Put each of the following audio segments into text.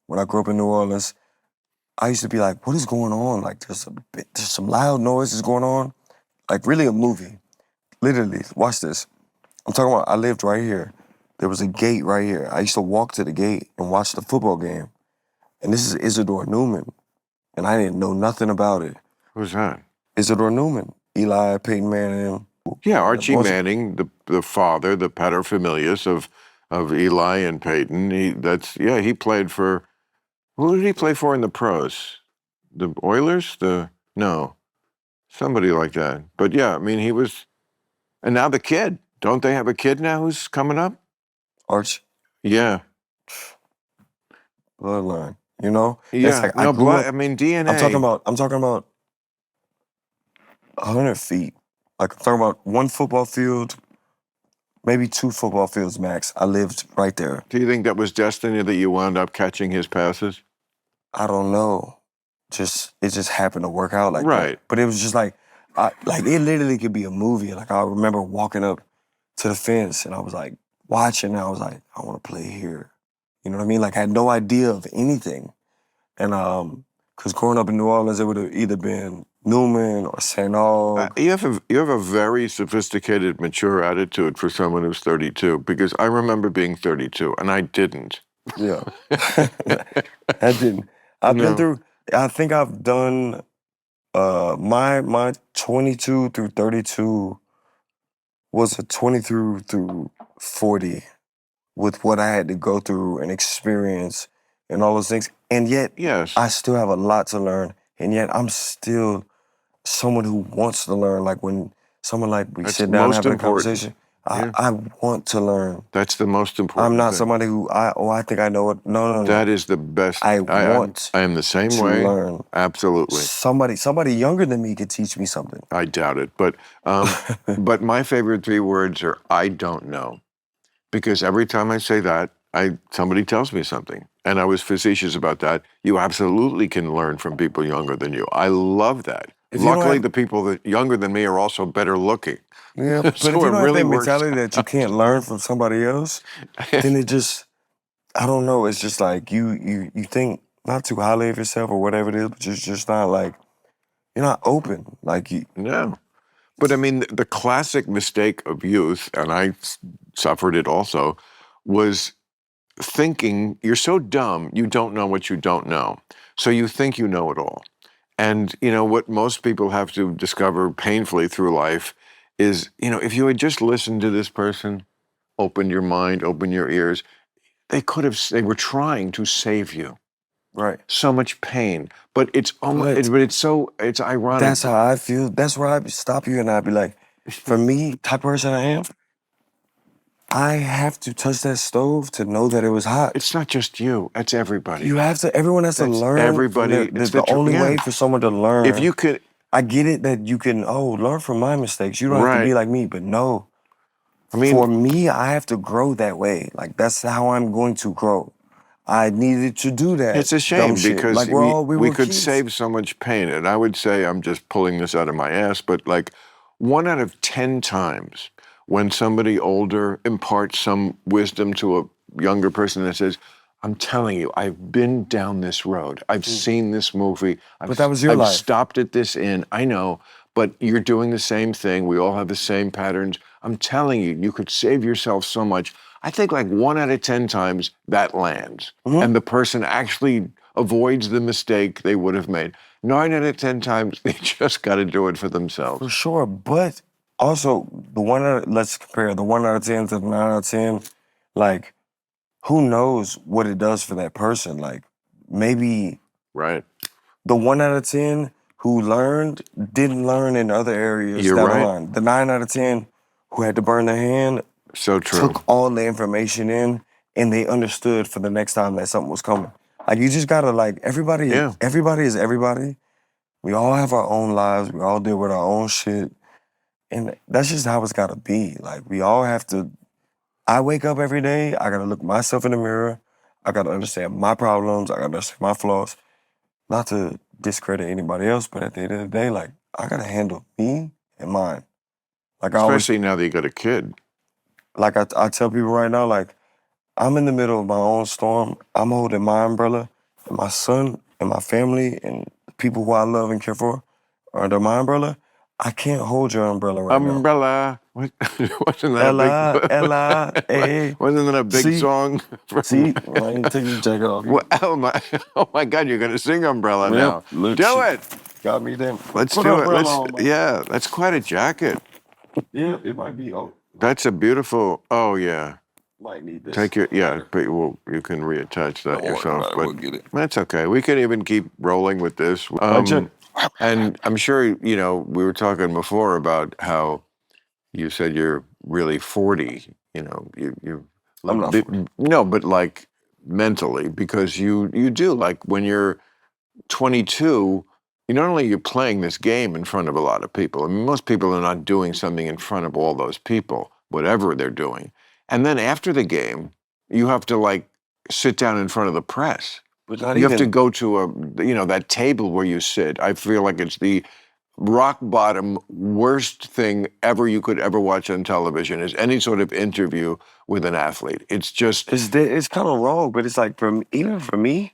when I grew up in New Orleans, I used to be like, what is going on? Like, there's some loud noises going on. Like, really a movie. Literally, watch this. I'm talking about, I lived right here. There was a gate right here. I used to walk to the gate and watch the football game. And this is Isidore Newman. And I didn't know nothing about it. Who's that? Isidore Newman. Eli, Peyton Manning. Yeah, Archie Manning, the father, the paterfamilias of Eli and Peyton. He played for, who did he play for in the pros? The Oilers? No, somebody like that. But yeah, I mean, he was, and now the kid. Don't they have a kid now who's coming up? Arch. Yeah. Bloodline. You know? Yeah. It's like no, blood. I mean, DNA. I'm talking about 100 feet. Like, I'm talking about one football field, maybe 2 football fields max. I lived right there. Do you think that was destiny that you wound up catching his passes? I don't know. It just happened to work out like right. that. But it was just like, it literally could be a movie. Like, I remember walking up to the fence and I was like, watching, and I was like, I want to play here. You know what I mean? Like, I had no idea of anything. And, because growing up in New Orleans, it would have either been Newman or St. Aug. You have a very sophisticated, mature attitude for someone who's 32, because I remember being 32, and I didn't. Yeah. I didn't. I've been through, I think I've done, my 22 through 32 was a 20 through 40 with what I had to go through and experience and all those things. And yet, yes, I still have a lot to learn. And yet, I'm still someone who wants to learn. Like, when someone like we sit down and have a conversation, I want to learn. That's the most important I'm not thing. somebody who, I think I know it. No. That is the best. I want I am the same to way. learn. Absolutely. Somebody younger than me could teach me something. I doubt it. But, but my favorite 3 words are, I don't know. Because every time I say that, somebody tells me something. And I was facetious about that. You absolutely can learn from people younger than you. I love that. Luckily, the people that younger than me are also better looking. Yeah, but so if you don't really have that mentality that you can't learn from somebody else, then it just, I don't know, it's just like you think not too highly of yourself or whatever it is, but you're just not like, you're not open. Like you. No. But I mean, the classic mistake of youth, and I suffered it also, was thinking you're so dumb, you don't know what you don't know. So you think you know it all. And, you know, what most people have to discover painfully through life is, you know, if you had just listened to this person, opened your mind, opened your ears, they were trying to save you. Right. So much pain. But it's almost, it's ironic. That's how I feel. That's where I'd stop you and I'd be like, for me, type of person I am, I have to touch that stove to know that it was hot. It's not just you. It's everybody. Everyone has to learn. Everybody. It's the only way for someone to learn. If you could. I get it that you can, learn from my mistakes. You don't have to be like me, but no. I mean, for me, I have to grow that way. Like, that's how I'm going to grow. I needed to do that. It's a shame because like we could save so much pain. And I would say, I'm just pulling this out of my ass, but like 1 out of 10 times when somebody older imparts some wisdom to a younger person that says, I'm telling you, I've been down this road. I've seen this movie. But that was your life. I've stopped at this inn. I know, but you're doing the same thing. We all have the same patterns. I'm telling you, you could save yourself so much. I think like 1 out of 10 times that lands. And the person actually avoids the mistake they would have made. 9 out of 10 times, they just got to do it for themselves. For sure, but also, let's compare the 1 out of 10 to the 9 out of 10. Like, who knows what it does for that person? Like, maybe the 1 out of 10 who learned didn't learn in other areas down the line. The 9 out of 10 who had to burn their hand took all the information in and they understood for the next time that something was coming. Like, you just gotta, like, everybody is everybody. We all have our own lives. We all deal with our own shit. And that's just how it's gotta be. Like, we all have to, I wake up every day, I gotta look myself in the mirror. I gotta understand my problems. I gotta understand my flaws. Not to discredit anybody else, but at the end of the day, like, I gotta handle me and mine. Like, especially now that you got a kid. Like I tell people right now, like, I'm in the middle of my own storm. I'm holding my umbrella. my son and my family and the people who I love and care for are under my umbrella, I can't hold your umbrella right now. Umbrella. Wasn't that Ella, a big? Ella, hey. Wasn't that a big See? song? See? I ain't take your jacket off. Well, oh my God! You're gonna sing Umbrella now. Look, Do shit. it. Got me then. Let's Put do it. umbrella on, man. Yeah, that's quite a jacket. Yeah, it might be. Oh, That's a beautiful. Oh yeah. might need this. Take your but you can reattach that Don't worry yourself. about it. But We'll get it. that's okay. We can even keep rolling with this. And I'm sure we were talking before about how you said you're really 40. You I'm not 40. no, but like mentally, because you do, like when you're 22, not only are you playing this game in front of a lot of people. I mean, most people are not doing something in front of all those people, whatever they're doing. And then after the game, you have to like sit down in front of the press. But not You even. have to go to that table where you sit. I feel like it's the rock bottom worst thing ever you could ever watch on television is any sort of interview with an athlete. It's just It's kind of wrong, but it's like even for me,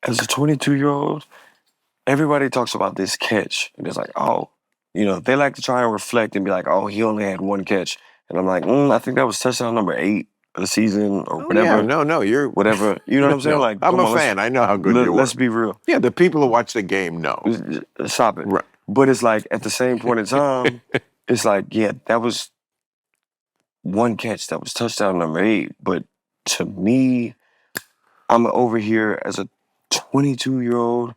as a 22-year-old, everybody talks about this catch, and it's like, oh, they like to try and reflect and be like, oh, he only had one catch, and I'm like, I think that was touchdown number 8 of the season or whatever. Yeah, no, you're whatever. You know what I'm saying? No, Like, I'm come a on, fan. I know how good you let's were. be real. Yeah, the people who watch the game know. Stop it. Right. But it's like at the same point in time, it's like, yeah, that was one catch. That was touchdown number 8. But to me, I'm over here as a 22-year-old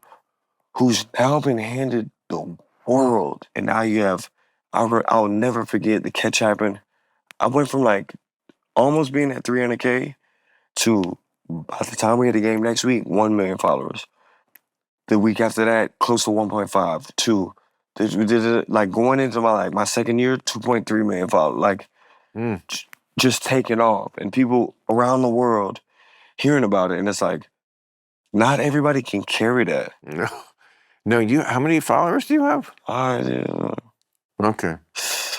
who's now been handed the world. And now you have, I'll never forget the catch happened. I went from like almost being at 300K to, by the time we had the game next week, 1 million followers. The week after that, close to 1.5, 2. We did it, like going into my second year, 2.3 million followers. Like just taking off, and people around the world hearing about it. And it's like, not everybody can carry that. No, how many followers do you have? Okay,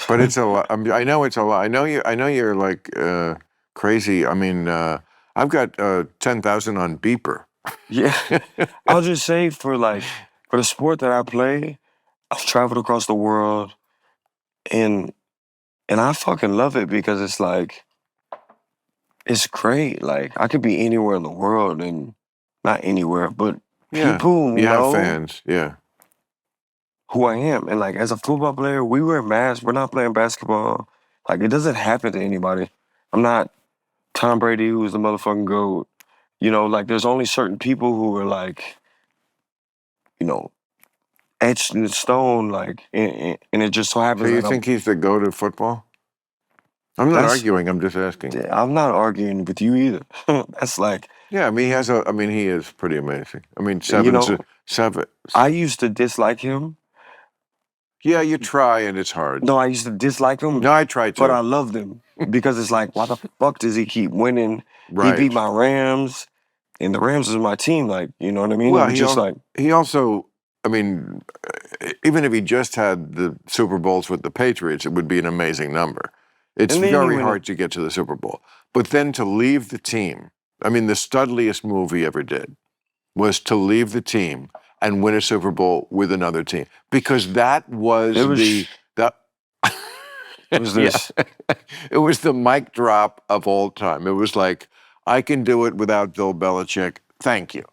but it's a lot. I know it's a lot. I know you're like crazy. I mean, I've got 10,000 on Beeper. Yeah, I'll just say for the sport that I play, I've traveled across the world, and I fucking love it because it's like, it's great. Like, I could be anywhere in the world, and not anywhere, but Yeah, people you have know fans. Yeah. who I am. And like, as a football player, we wear masks. We're not playing basketball. Like, it doesn't happen to anybody. I'm not Tom Brady, who's the motherfucking GOAT. Like, there's only certain people who are like, etched in stone, like, and it just so happens So you that think he's the GOAT of football? I'm not arguing. I'm just asking. I'm not arguing with you either. That's like, Yeah, I mean, he is pretty amazing. I mean, seven. I used to dislike him. Yeah, you try and it's hard. No, I used to dislike him. No, I try to. But I loved him because it's like, why the fuck does he keep winning? Right. He beat my Rams, and the Rams is my team. Like, you know what I mean? Well, he also, I mean, even if he just had the Super Bowls with the Patriots, it would be an amazing number. It's very hard to get to the Super Bowl. But then to leave the team, I mean, the studliest move he ever did was to leave the team and win a Super Bowl with another team. Because that was it was this. It was the mic drop of all time. It was like, I can do it without Bill Belichick. Thank you.